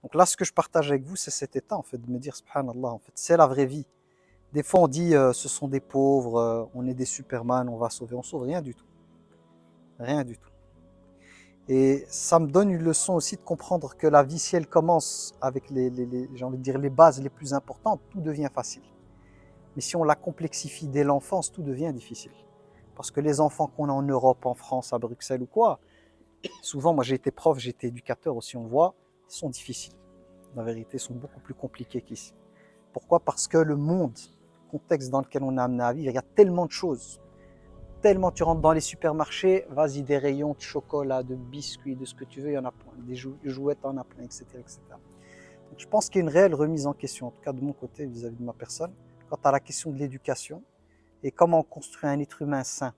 Donc là, ce que je partage avec vous, c'est cet état, en fait, de me dire, subhanallah, en fait, c'est la vraie vie. Des fois, on dit, ce sont des pauvres, on est des Superman, on va sauver. On sauve rien du tout. Rien du tout. Et ça me donne une leçon aussi de comprendre que la vie, si elle commence avec j'ai envie de dire, les bases les plus importantes, tout devient facile. Mais si on la complexifie dès l'enfance, tout devient difficile. Parce que les enfants qu'on a en Europe, en France, à Bruxelles ou quoi, souvent, moi j'ai été prof, j'ai été éducateur aussi, on le voit, ils sont difficiles. La vérité, ils sont beaucoup plus compliqués qu'ici. Pourquoi? Parce que le monde, le contexte dans lequel on est amené à vivre, il y a tellement de choses. Tellement tu rentres dans les supermarchés, vas-y, des rayons de chocolat, de biscuits, de ce que tu veux, il y en a plein. Des jouets, il y en a plein, etc., etc. Donc, je pense qu'il y a une réelle remise en question, en tout cas de mon côté vis-à-vis de ma personne, quant à la question de l'éducation et comment on construit un être humain sain.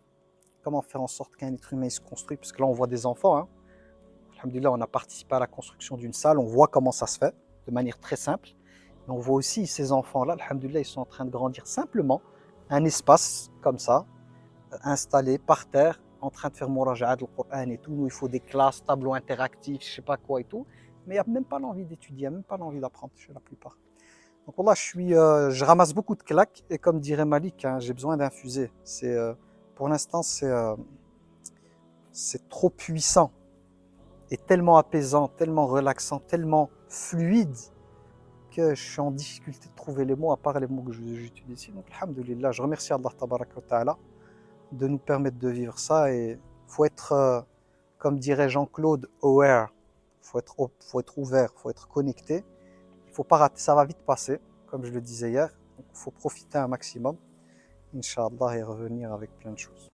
Comment faire en sorte qu'un être humain se construit, parce que là on voit des enfants, hein. Alhamdulillah, on a participé à la construction d'une salle, on voit comment ça se fait, de manière très simple. Mais on voit aussi ces enfants-là, alhamdulillah, ils sont en train de grandir simplement un espace comme ça, installé par terre, en train de faire Muraja'at du Coran et tout. Nous, il faut des classes, tableaux interactifs, je sais pas quoi et tout. Mais il n'y a même pas l'envie d'étudier, il n'y a même pas l'envie d'apprendre chez la plupart. Donc là, je ramasse beaucoup de claques et comme dirait Malik, hein, j'ai besoin d'infuser. Pour l'instant, c'est trop puissant et tellement apaisant, tellement relaxant, tellement fluide que je suis en difficulté de trouver les mots à part les mots que j'utilise ici. Donc, alhamdulillah, je remercie Allah tabaraka wa ta'ala de nous permettre de vivre ça. Et il faut être, comme dirait Jean-Claude, aware. Faut être ouvert, il faut être connecté. Il ne faut pas rater, ça va vite passer, comme je le disais hier. Donc, il faut profiter un maximum, Inch'Allah, et revenir avec plein de choses.